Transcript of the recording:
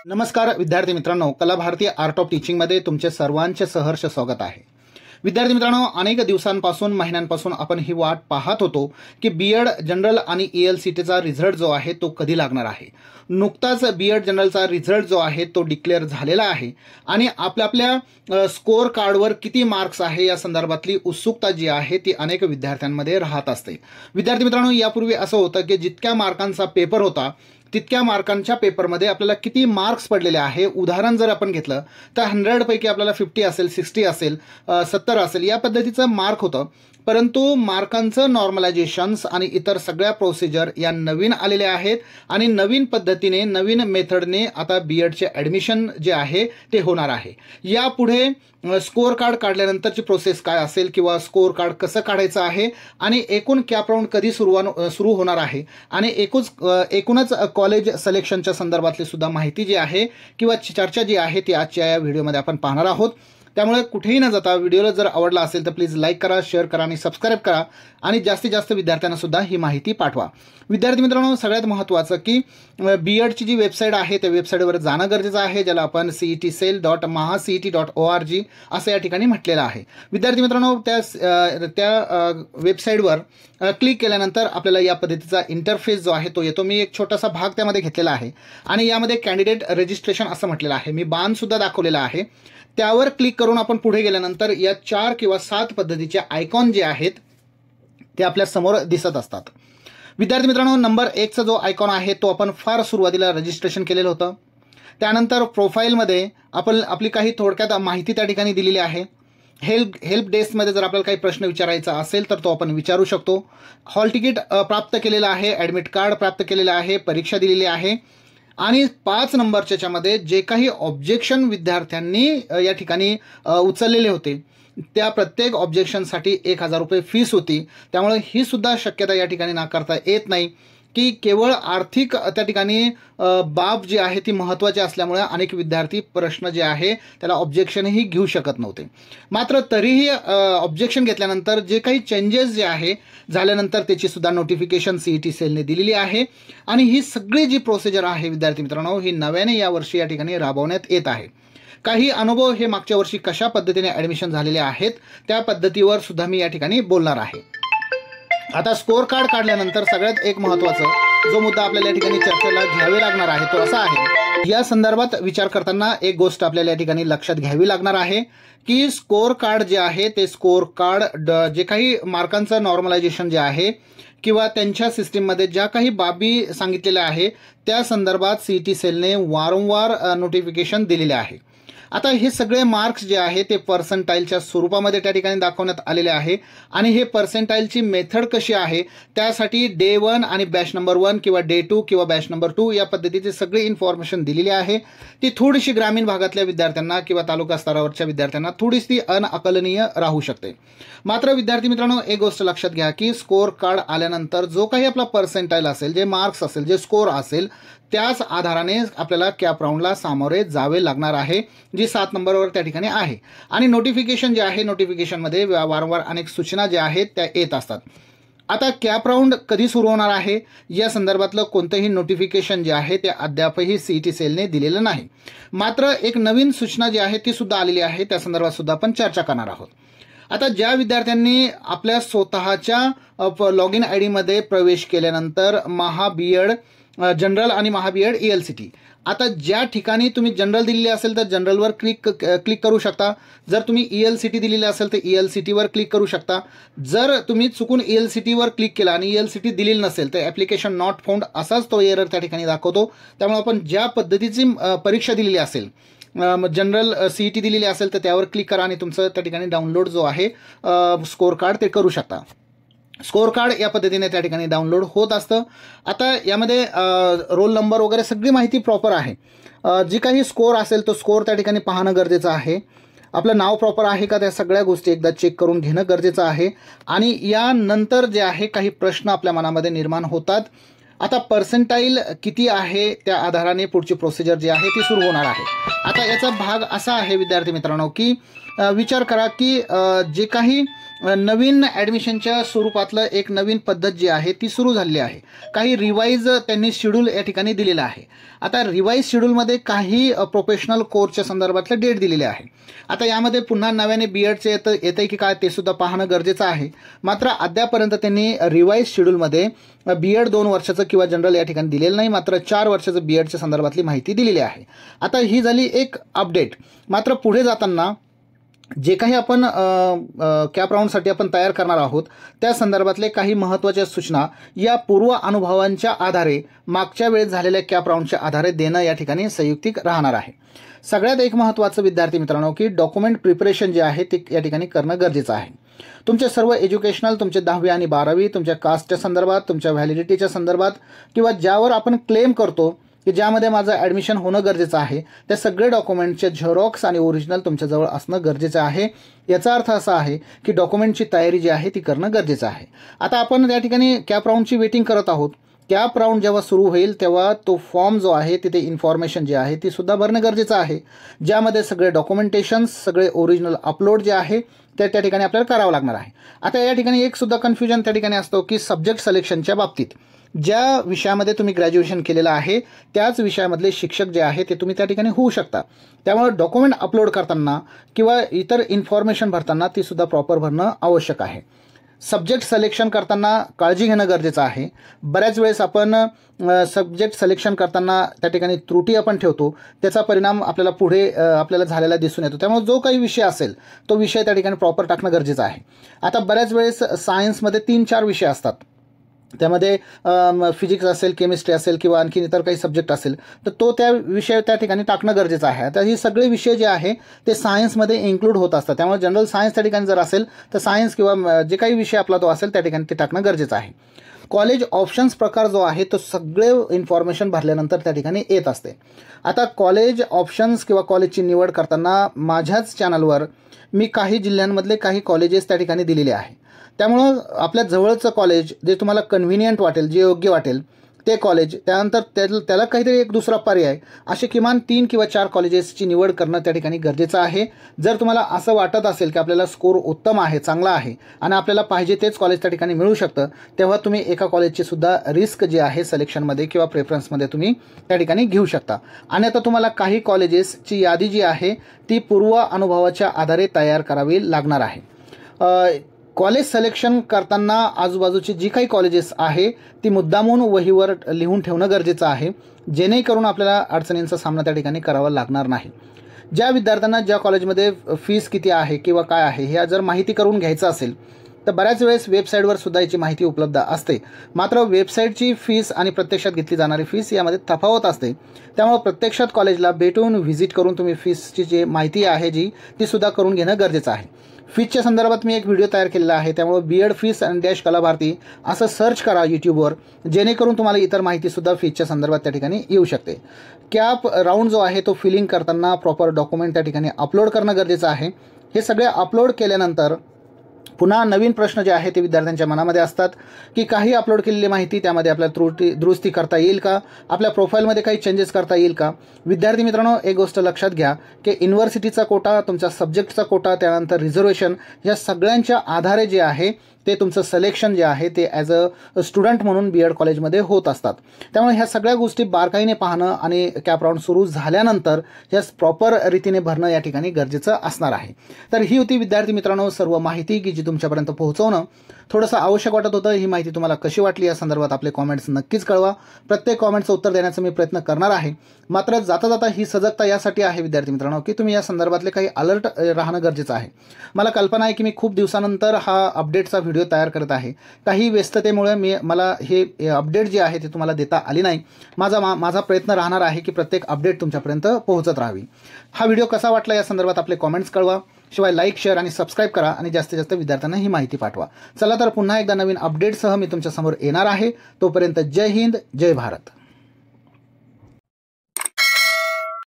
नमस्कार विद्यार्थी मित्रांनो, कला भारती आर्ट ऑफ टीचिंगमध्ये तुमचे सर्वांचे सहर्ष स्वागत आहे। विद्यार्थी मित्रांनो, अनेक दिवसांपासून महिन्यांपासून आपण ही वाट पाहत होतो की बीएड जनरल आणि ELCTचा रिझल्ट जो आहे तो कधी लागणार आहे। नुकताच बीएड जनरलचा रिझल्ट जो आहे तो डिक्लेअर झालेला आहे आणि आपल्या स्कोअर कार्डवर किती मार्क्स आहे या संदर्भातली उत्सुकता जी आहे ती अनेक विद्यार्थ्यांमध्ये राहत असते। विद्यार्थी मित्रांनो, यापूर्वी असं होतं की जितक्या मार्कांचा पेपर होता तितक्या मार्कांच्या पेपरमध्ये आपल्याला किती मार्क्स पडलेले आहे। उदाहरण जर आपण घेतलं तर 100 पैकी आपल्याला 50 असेल, 60 असेल, 70 असेल या पद्धतीचं मार्क होतं। परंतु मार्कांचं नॉर्मलायझेशन्स आणि इतर सगळ्या प्रोसिजर या नवीन आलेल्या आहेत आणि नवीन पद्धतीने नवीन मेथडने आता बीएडचे ॲडमिशन जे आहे ते होणार आहे। यापुढे स्कोअर कार्ड काढल्यानंतरची प्रोसेस काय असेल किंवा स्कोअर कार्ड कसं काढायचं आहे आणि एकूण कॅप राऊंड कधी सुरू होणार आहे आणि एकूणच कॉलेज सिलेक्शनच्या संदर्भातली सुद्धा माहिती जी आहे किंवा चर्चा जी आहे ती आजच्या या व्हिडिओमध्ये आपण पाहणार आहोत। त्यामुळे कुठेही न जाता व्हिडिओला जर आवडला असेल तर प्लीज लाईक करा, शेअर करा आणि सबस्क्राईब करा आणि जास्तीत जास्त विद्यार्थ्यांना सुद्धा ही माहिती पाठवा। विद्यार्थी मित्रांनो, सगळ्यात महत्त्वाचं की बीएडची जी वेबसाईट आहे त्या वेबसाईटवर जाणं गरजेचं आहे, ज्याला आपण cetcell.mahacet.org असं या ठिकाणी म्हटलेलं आहे। विद्यार्थी मित्रांनो, त्या वेबसाईटवर क्लिक केल्यानंतर आपल्याला या पद्धतीचा इंटरफेस जो आहे तो येतो। मी एक छोटासा भाग त्यामध्ये घेतलेला आहे आणि यामध्ये कॅन्डिडेट रजिस्ट्रेशन असं म्हटलेलं आहे। मी बाण सुद्धा दाखवलेला आहे। त्यावर क्लिक करून आपण पुढे गेल्यानंतर या 4 किंवा 7 पद्धतीचे आयकॉन जे आहेत ते आपल्या समोर दिसत असतात। विद्यार्थी मित्रांनो, नंबर 1चा जो आयकॉन आहे तो आपण फार सुरुवातीला रजिस्ट्रेशन केलेलं होतं। त्यानंतर प्रोफाईलमध्ये आपण आपली काही थोडक्यात माहिती त्या ठिकाणी दिलेली आहे। हेल्प डेस्कमध्ये जर आपल्याला काही प्रश्न विचारायचा असेल तर तो आपण विचारू शकतो। हॉल तिकीट प्राप्त केलेलं आहे, ॲडमिट कार्ड प्राप्त केलेलं आहे, परीक्षा दिलेली आहे आणि 5 नंबरच्या याच्यामध्ये जे काही ऑब्जेक्शन विद्यार्थ्यांनी या ठिकाणी उचललेले होते त्या प्रत्येक ऑब्जेक्शनसाठी 1000 रुपये फीस होती। त्यामुळे ही सुद्धा शक्यता या ठिकाणी नाकारता येत नाही की केवळ आर्थिक त्या ठिकाणी बाब जी आहे ती महत्त्वाची असल्यामुळे अनेक विद्यार्थी प्रश्न जे आहे त्याला ऑब्जेक्शनही घेऊ शकत नव्हते। मात्र तरीही ऑब्जेक्शन घेतल्यानंतर जे काही चेंजेस जे आहे झाल्यानंतर त्याची सुद्धा नोटिफिकेशन CET सेलने दिलेली आहे आणि ही सगळी जी प्रोसिजर आहे विद्यार्थी मित्रांनो ही नव्याने यावर्षी या ठिकाणी राबवण्यात येत आहे। काही अनुभव हे मागच्या वर्षी कशा पद्धतीने ॲडमिशन झालेले आहेत त्या पद्धतीवर सुद्धा मी या ठिकाणी बोलणार आहे। आता स्कोअर कार्ड काढल्यानंतर सगळ्यात एक महत्त्वाचा जो मुद्दा आपल्याला या ठिकाणी चर्चेला घ्यावे लागणार आहे तो असा आहे, या संदर्भात विचार करताना एक गोष्ट आपल्याला या ठिकाणी लक्षात घ्यावी लागणार आहे की स्कोअर कार्ड जे आहे ते स्कोअर कार्ड जे काही मार्कांचं नॉर्मलायझेशन जे आहे किंवा त्यांच्या सिस्टीममध्ये ज्या काही बाबी सांगितलेल्या आहे त्या संदर्भात CET सेलने वारंवार नोटिफिकेशन दिलेले आहे। आता हे सगळे मार्क्स जे आहे ते पर्सेंटाईलच्या स्वरूपामध्ये त्या ठिकाणी दाखवण्यात आलेले आहे आणि हे पर्सेंटाईलची मेथड कशी आहे त्यासाठी डे 1 आणि बॅच नंबर 1 किंवा डे 2 किंवा बॅच नंबर 2 या पद्धतीची सगळी इन्फॉर्मेशन दिलेली आहे। ती थोडीशी ग्रामीण भागातल्या विद्यार्थ्यांना किंवा तालुका स्तरावरच्या विद्यार्थ्यांना थोडीशी अनअकलनीय राहू शकते। मात्र विद्यार्थी मित्रांनो, एक गोष्ट लक्षात घ्या की स्कोअर कार्ड आल्यानंतर जो काही आपला पर्सेंटाईल असेल, जे मार्क्स असेल, जे स्कोअर असेल त्याच आधाराने आपल्याला कॅप राऊंडला सामोरे जावे लागणार आहे, जी 7 नंबरवर त्या ठिकाणी आहे। आणि नोटिफिकेशन जे आहे नोटिफिकेशनमध्ये वारंवार अनेक सूचना ज्या आहेत त्या येत असतात। आता कॅप राऊंड कधी सुरू होणार आहे या संदर्भातलं कोणतंही नोटिफिकेशन जे आहे ते अद्यापही CET सेलने दिलेलं नाही। मात्र एक नवीन सूचना जी आहे ती सुद्धा आलेली आहे, त्या संदर्भात सुद्धा आपण चर्चा करणार आहोत। आता ज्या विद्यार्थ्यांनी आपल्या स्वतःच्या लॉग इन ID मध्ये प्रवेश केल्यानंतर महाबीएड जनरल आणि महाबीएड ELCT, आता ज्या ठिकाणी तुम्ही जनरल दिलेली असेल तर जनरलवर क्लिक करू शकता। जर तुम्ही ELCT दिलेली असेल तर ELCTवर क्लिक करू शकता। जर तुम्ही चुकून ELCTवर क्लिक केला आणि ELCT दिलेली नसेल तर ॲप्लिकेशन नॉट फाउंड असाच तो एरर त्या ठिकाणी दाखवतो। त्यामुळे आपण ज्या पद्धतीची परीक्षा दिलेली असेल, जनरल CET दिलेली असेल तर त्यावर क्लिक करा आणि तुमचं त्या ठिकाणी डाउनलोड जो आहे स्कोअर कार्ड ते करू शकता। स्कोअर कार्ड या पद्धतीने त्या ठिकाणी डाउनलोड होत असतं। आता यामध्ये रोल नंबर वगैरे सगळी माहिती प्रॉपर आहे। जी काही स्कोअर असेल तो स्कोअर त्या ठिकाणी पाहणं गरजेचं आहे। आपलं नाव प्रॉपर आहे का त्या सगळ्या गोष्टी एकदा चेक करून घेणं गरजेचं आहे आणि यानंतर जे आहे काही प्रश्न आपल्या मनामध्ये निर्माण होतात। आता पर्सेंटाईल किती आहे त्या आधाराने पुढची प्रोसिजर जी आहे ती सुरू होणार आहे। आता याचा भाग असा आहे विद्यार्थी मित्रांनो की विचार करा की जे काही नवीन ॲडमिशनच्या स्वरूपातलं एक नवीन पद्धत जी आहे ती सुरू झालेली आहे. काही रिवाईज त्यांनी शेड्यूल या ठिकाणी दिलेलं आहे. आता रिवाईज शेड्यूलमध्ये काही प्रोफेशनल कोर्सच्या संदर्भातलं डेट दिलेले आहे. आता यामध्ये पुन्हा नव्याने BEdचे येतंय की काय ते सुद्धा पाहणं गरजेचं आहे. मात्र अद्यापर्यंत त्यांनी रिवाईज शेड्यूलमध्ये BEd 2 वर्षाचं किंवा जनरल या ठिकाणी दिलेलं नाही, मात्र 4 वर्षाचं BEdच्या संदर्भातली माहिती दिलेली आहे. आता ही झाली एक अपडेट. मात्र पुढे जाताना जे काही आपण कॅप राऊंडसाठी आपण तयार करणार आहोत त्या संदर्भातले काही महत्त्वाच्या सूचना या पूर्व अनुभवांच्या आधारे मागच्या वेळेस झालेल्या कॅप राऊंडच्या आधारे देणं या ठिकाणी संयुक्तिक राहणार आहे. सगळ्यात एक महत्त्वाचं विद्यार्थी मित्रांनो की डॉक्युमेंट प्रिपरेशन जे आहे ते या ठिकाणी करणं गरजेचं आहे. तुमचे सर्व एज्युकेशनल, तुमचे 10वी आणि 12वी, तुमच्या कास्टच्या संदर्भात, तुमच्या व्हॅलिडिटीच्या संदर्भात किंवा ज्यावर आपण क्लेम करतो की ज्यामध्ये माझं ॲडमिशन होणं गरजेचं आहे त्या सगळे डॉक्युमेंटचे झेरॉक्स आणि ओरिजिनल तुमच्याजवळ असणं गरजेचं आहे. याचा अर्थ असा आहे की डॉक्युमेंटची तयारी जी आहे ती करणं गरजेचं आहे. आता आपण या ठिकाणी कॅप राऊंडची वेटिंग करत आहोत. कॅप राऊंड जेव्हा सुरू होईल तेव्हा तो फॉर्म जो आहे तिथे इन्फॉर्मेशन जी आहे ती सुद्धा भरणं गरजेचं आहे, ज्यामध्ये सगळे डॉक्युमेंटेशन्स, सगळे ओरिजिनल अपलोड जे आहे त्या ठिकाणी आपल्याला करावं लागणार आहे. आता या ठिकाणी एक सुद्धा कन्फ्युजन त्या ठिकाणी असतो की सब्जेक्ट सिलेक्शनच्या बाबतीत ज्या विषयामध्ये तुम्ही ग्रॅज्युएशन केलेलं आहे त्याच विषयामधले शिक्षक जे आहे ते तुम्ही त्या ठिकाणी होऊ शकता. त्यामुळे डॉक्युमेंट अपलोड करताना किंवा इतर इन्फॉर्मेशन भरताना ती सुद्धा प्रॉपर भरणं आवश्यक आहे. सब्जेक्ट सिलेक्शन करताना काळजी घेणं गरजेचं आहे. बऱ्याच वेळेस आपण सब्जेक्ट सिलेक्शन करताना त्या ठिकाणी त्रुटी आपण ठेवतो, त्याचा परिणाम आपल्याला पुढे आपल्याला झालेला दिसून येतो. त्यामुळे जो काही विषय असेल तो विषय त्या ठिकाणी प्रॉपर टाकणं गरजेचं आहे. आता बऱ्याच वेळेस सायन्समध्ये 3-4 विषय असतात, त्यामध्ये फिजिक्स असेल, केमिस्ट्री असेल किंवा आणखी इतर काही सब्जेक्ट असेल तर तो त्या विषय त्या ठिकाणी टाकणं गरजेचं आहे. आता ही सगळे विषय जे आहे ते सायन्समध्ये इन्क्लूड होत असतात. त्यामुळे जनरल सायन्स त्या ठिकाणी जर असेल तर सायन्स किंवा जे काही विषय आपला तो असेल त्या ठिकाणी ते टाकणं गरजेचं आहे. कॉलेज ऑप्शन्स प्रकार जो आहे तो सगळे इन्फॉर्मेशन भरल्यानंतर त्या ठिकाणी येत असते. आता कॉलेज ऑप्शन्स किंवा कॉलेजची निवड करताना माझ्याच चॅनलवर मी काही जिल्ह्यांमधले काही कॉलेजेस त्या ठिकाणी दिलेले आहे. त्यामुळं आपल्या जवळचं कॉलेज जे तुम्हाला कन्व्हिनियंट वाटेल, जे योग्य वाटेल ते कॉलेज, त्यानंतर त्याला काहीतरी एक दुसरा पर्याय, असे किमान 3 किंवा 4 कॉलेजेसची निवड करणं त्या ठिकाणी गरजेचं आहे. जर तुम्हाला असं वाटत असेल की आपल्याला स्कोर उत्तम आहे, चांगला आहे आणि आपल्याला पाहिजे तेच कॉलेज त्या ठिकाणी मिळू शकतं, तेव्हा तुम्ही एका कॉलेजची सुद्धा रिस्क जी आहे सिलेक्शनमध्ये किंवा प्रेफरन्समध्ये तुम्ही त्या ठिकाणी घेऊ शकता. आणि आता तुम्हाला काही कॉलेजेसची यादी जी आहे ती पूर्व अनुभवाच्या आधारे तयार करावी लागणार आहे. कॉलेज सिलेक्शन करताना आजूबाजूची जी काही कॉलेजेस आहे ती मुद्दामून वहीवर लिहून ठेवणं गरजेचं आहे, जेणेकरून आपल्याला अडचणींचा सामना त्या ठिकाणी करावा लागणार नाही. ज्या विद्यार्थ्यांना ज्या कॉलेजमध्ये फीस किती आहे किंवा काय आहे हे जर माहिती करून घ्यायचं असेल तर बऱ्याच वेळेस वेबसाईटवर सुद्धा याची माहिती उपलब्ध असते. मात्र वेबसाईटची फीस आणि प्रत्यक्षात घेतली जाणारी फीस यामध्ये तफावत असते. त्यामुळे प्रत्यक्षात कॉलेजला भेटून व्हिजिट करून तुम्ही फीसची जी माहिती आहे ती सुद्धा करून घेणं गरजेचं आहे. फीसच्या संदर्भात मी एक व्हिडिओ तयार केलेला आहे, त्यामुळे BEd फीस आणि डॅश कला भारती असं सर्च करा यूट्यूबवर, जेणेकरून तुम्हाला इतर माहितीसुद्धा फीसच्या संदर्भात त्या ठिकाणी येऊ शकते. कॅप राऊंड जो आहे तो फिलिंग करताना प्रॉपर डॉक्युमेंट त्या ठिकाणी अपलोड करणं गरजेचं आहे. हे सगळे अपलोड केल्यानंतर पुन्हा नवीन प्रश्न जे आहे ते विद्यार्थ्यांच्या मनामध्ये असतात की काही अपलोड केलेली माहिती त्यामध्ये आपल्याला दुरुस्ती करता येईल का, आपल्या प्रोफाईलमध्ये काही चेंजेस करता येईल का. विद्यार्थी मित्रांनो, एक गोष्ट लक्षात घ्या की युनिव्हर्सिटीचा कोटा, तुमच्या सब्जेक्टचा कोटा, त्यानंतर रिझर्वेशन या सगळ्यांच्या आधारे जे आहे ते तुमचं सिलेक्शन जे आहे ते ॲज अ स्टुडंट म्हणून BEd कॉलेजमध्ये होत असतात. त्यामुळे ह्या सगळ्या गोष्टी बारकाईने पाहणं आणि कॅप राऊंड सुरू झाल्यानंतर ह्या प्रॉपर रीतीने भरणं या ठिकाणी गरजेचं असणार आहे. तर ही होती विद्यार्थी मित्रांनो सर्व माहिती की जी तुमच्यापर्यंत पोहोचवणं थोडंसं आवश्यक वाटत होतं. ही माहिती तुम्हाला कशी वाटली या संदर्भात आपले कॉमेंट्स नक्कीच कळवा. प्रत्येक कॉमेंटचं उत्तर देण्याचा मी प्रयत्न करणार आहे. मात्र जाता जाता ही सजगता यासाठी आहे विद्यार्थी मित्रांनो की तुम्ही या संदर्भातले काही अलर्ट राहणं गरजेचं आहे. मला कल्पना आहे की मी खूप दिवसानंतर हा अपडेटचा व्हिडिओ तयार करत आहे. काही व्यस्ततेमुळे मला हे अपडेट जे आहे ते तुम्हाला देता आली नाही. माझा प्रयत्न राहणार आहे की प्रत्येक अपडेट तुमच्यापर्यंत पोहोचत राहावी. हा व्हिडिओ कसा वाटला या संदर्भात आपले कॉमेंट्स कळवा. शिवाय लाईक, शेअर आणि सबस्क्राईब करा आणि जास्तीत जास्त विद्यार्थ्यांना ही माहिती पाठवा. चला तर पुन्हा एकदा नवीन अपडेटसह मी तुमच्यासमोर येणार आहे. तोपर्यंत जय हिंद, जय भारत.